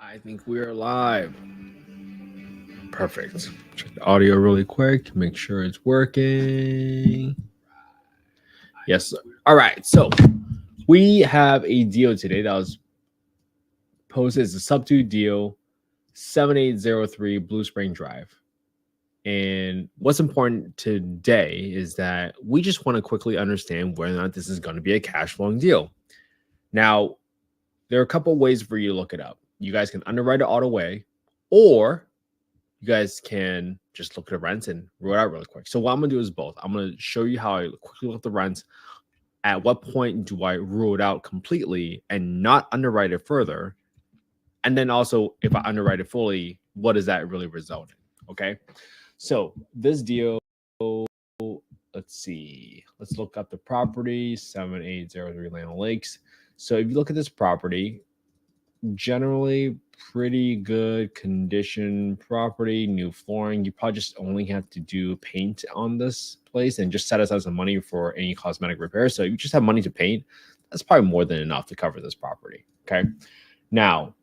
I think we're live. Perfect. Check the audio really quick to make sure it's working. Yes, sir. All right. So we have a deal today that was posted as a SUBTO deal 7803 Blue Spring Drive. And what's important today is that we just want to quickly understand whether or not this is going to be a cash flowing deal. Now, there are a couple ways for you to look it up. You guys can underwrite it all the way, or you guys can just look at the rents and rule it out really quick. So what I'm gonna do is both. I'm gonna show you how I quickly look at the rents. At what point do I rule it out completely and not underwrite it further? And then also, if I underwrite it fully, what does that really result in? Okay. So this deal, let's see. Let's look up the property, 7803 Lana Lakes. So if you look at this property, generally pretty good condition property, new flooring. You probably just only have to do paint on this place and just set aside some money for any cosmetic repairs. So if you just have money to paint, that's probably more than enough to cover this property. Okay. Now,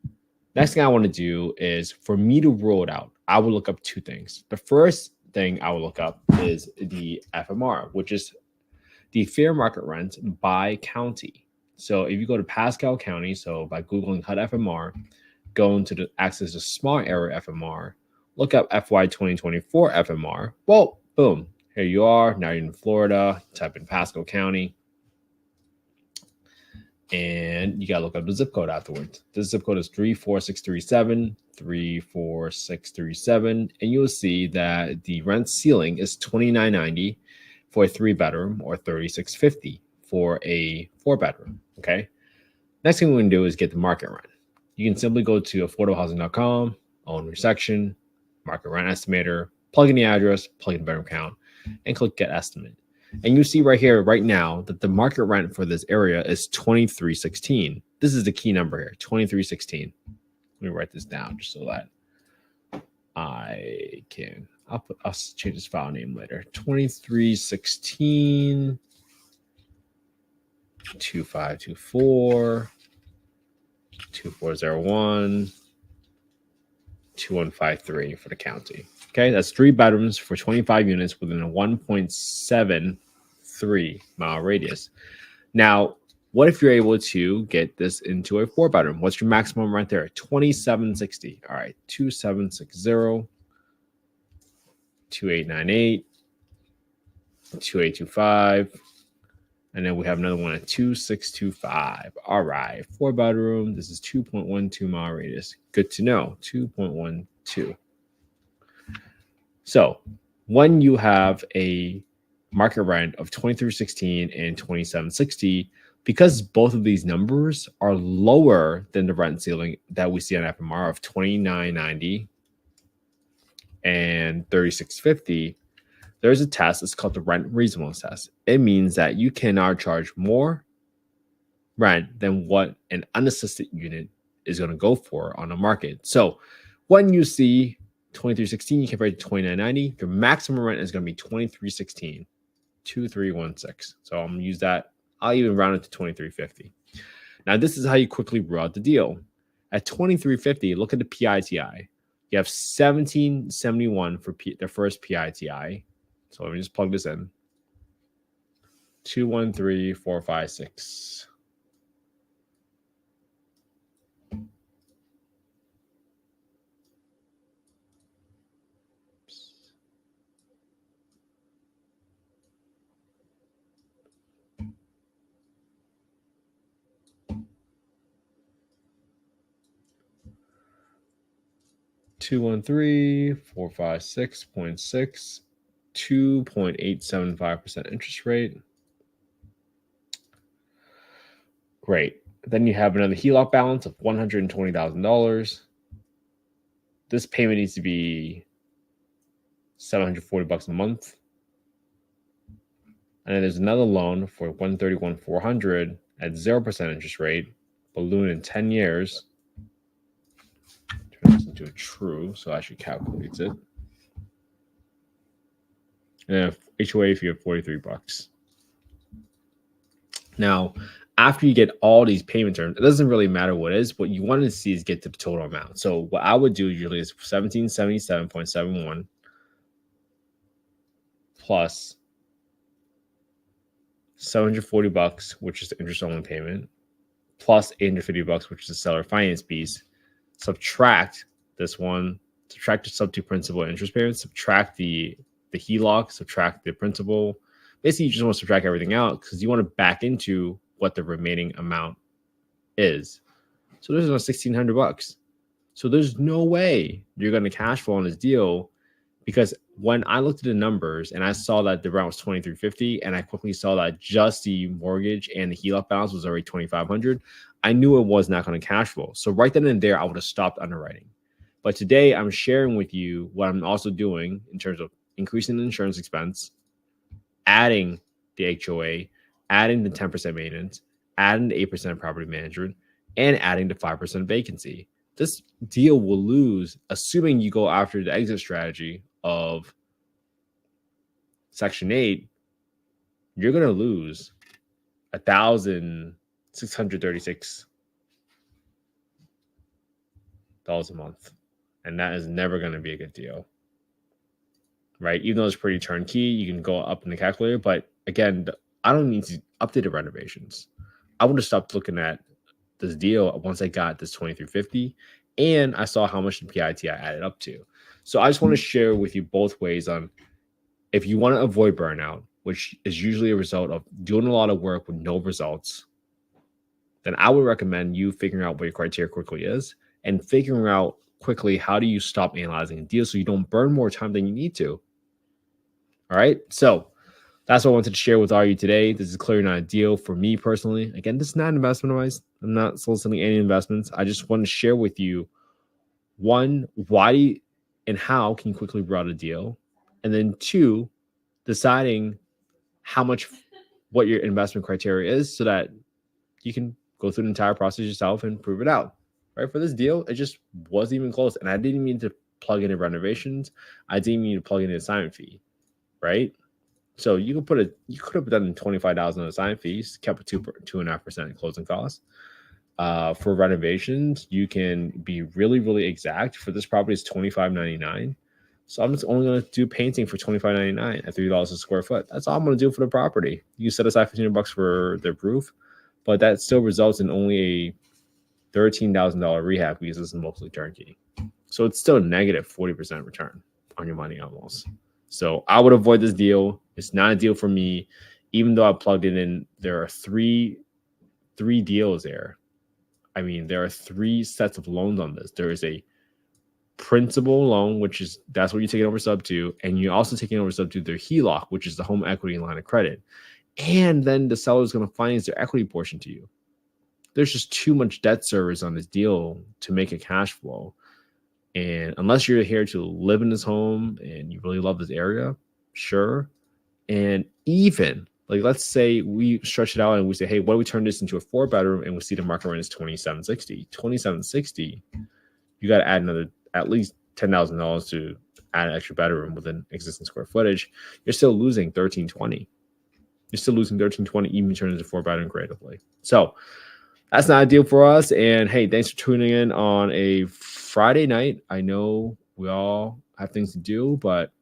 next thing I want to do is for me to rule it out, I will look up two things. The first thing I will look up is the FMR, which is the fair market rent by county. So if you go to Pasco County, so by Googling HUD FMR, go into the access to small area FMR, look up FY 2024 FMR. Well, boom, here you are. Now you're in Florida, type in Pasco County, and you got to look up the zip code afterwards. The zip code is 34637, 34637, and you'll see that the rent ceiling is $29.90 for a 3-bedroom or $36.50 for a 4-bedroom. Okay. Next thing we're going to do is get the market rent. You can simply go to affordablehousing.com, owner section, market rent estimator, plug in the address, plug in the bedroom count, and click get estimate. And you see right here, right now, that the market rent for this area is $23.16. This is the key number here, $23.16. Let me write this down just so that I can. I'll change this file name later. 2316 2524 2401 2153 for the county. Okay, that's 3 bedrooms for 25 units within a 1.73 mile radius. Now, what if you're able to get this into a 4-bedroom? What's your maximum rent there? $27.60. All right, 2760 2898 2825. And then we have another one at 2625. All right, 4-bedroom. This is 2.12 mile radius. Good to know. 2.12. So when you have a market rent of $23.16 and $27.60, because both of these numbers are lower than the rent ceiling that we see on FMR of $29.90 and $36.50, there's a test. It's called the rent reasonableness test. It means that you cannot charge more rent than what an unassisted unit is going to go for on the market. So when you see $23.16, you compare it to $29.90, your maximum rent is going to be $23.16, 2316. So I'm going to use that. I'll even round it to $23.50. Now, this is how you quickly rule out the deal. At $23.50, look at the PITI. You have $17.71 for the first PITI. So let me just plug this in. 213456. $213,456.6, 2.875% interest rate. Great. Then you have another HELOC balance of $120,000. This payment needs to be $740 a month. And then there's another loan for $131,400 at 0% interest rate, balloon in 10 years. Turn this into a true, so it actually calculates it. And HOA fee of $43. Now, after you get all these payment terms, it doesn't really matter what it is. What you want to see is get to the total amount. So what I would do usually is 1777.71 plus $740, which is the interest only payment, plus $850, which is the seller finance piece. Subtract this one, subtract the sub-to principal and interest payments, subtract the HELOC, subtract the principal. Basically, you just want to subtract everything out because you want to back into what the remaining amount is. So there's about $1,600. So there's no way you're going to cash flow on this deal, because when I looked at the numbers and I saw that the round was $2,350, and I quickly saw that just the mortgage and the HELOC balance was already $2,500, I knew it was not going to cash flow. So right then and there, I would have stopped underwriting. But today, I'm sharing with you what I'm also doing in terms of increasing the insurance expense, adding the HOA, adding the 10% maintenance, adding the 8% property management, and adding the 5% vacancy. This deal will lose, assuming you go after the exit strategy of Section 8, you're going to lose $1,636 a month. And that is never going to be a good deal, right? Even though it's pretty turnkey, you can go up in the calculator. But again, I don't need to update the renovations. I would have stopped looking at this deal once I got this $2,350 and I saw how much the PIT I added up to. So I just want to share with you both ways on, if you want to avoid burnout, which is usually a result of doing a lot of work with no results, then I would recommend you figuring out what your criteria quickly is and figuring out quickly how do you stop analyzing a deal so you don't burn more time than you need to. All right. So that's what I wanted to share with all you today. This is clearly not a deal for me personally. Again, this is not investment advice. I'm not soliciting any investments. I just want to share with you, one, why and how can you quickly route a deal? And then two, deciding what your investment criteria is so that you can go through the entire process yourself and prove it out. Right? For this deal, it just wasn't even close. And I didn't mean to plug in the renovations. I didn't mean to plug in the assignment fee. Right? So you could have done $25,000 on assignment fees, kept 2.5% closing costs. For renovations, you can be really, really exact. For this property, it's $25.99. So I'm just only going to do painting for $25.99 at $3 a square foot. That's all I'm going to do for the property. You set aside $1,500 for the roof, but that still results in only a $13,000 rehab because it's mostly turnkey. So it's still negative 40% return on your money almost. So I would avoid this deal. It's not a deal for me. Even though I plugged it in, there are three deals there. I mean, there are 3 sets of loans on this. There is a principal loan, that's what you're taking over SUBTO, and you're also taking over SUBTO their HELOC, which is the home equity line of credit. And then the seller is going to finance their equity portion to you. There's just too much debt service on this deal to make a cash flow. And unless you're here to live in this home and you really love this area, sure. And even like, let's say we stretch it out and we say, hey, what do we turn this into a 4-bedroom? And we see the market rent is $2,760. You got to add another at least $10,000 to add an extra bedroom with an existing square footage. You're still losing $1,320. You're still losing $1,320 even turn it into 4-bedroom creatively. So that's not a deal for us. And hey, thanks for tuning in on a Friday night. I know we all have things to do, but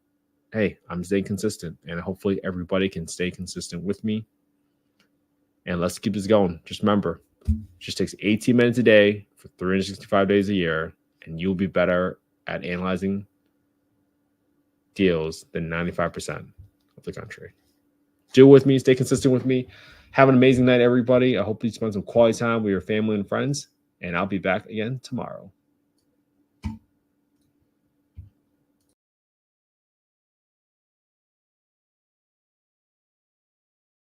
hey, I'm staying consistent, and hopefully everybody can stay consistent with me. And let's keep this going. Just remember, it just takes 18 minutes a day for 365 days a year, and you'll be better at analyzing deals than 95% of the country. Do it with me. Stay consistent with me. Have an amazing night, everybody. I hope you spend some quality time with your family and friends, and I'll be back again tomorrow.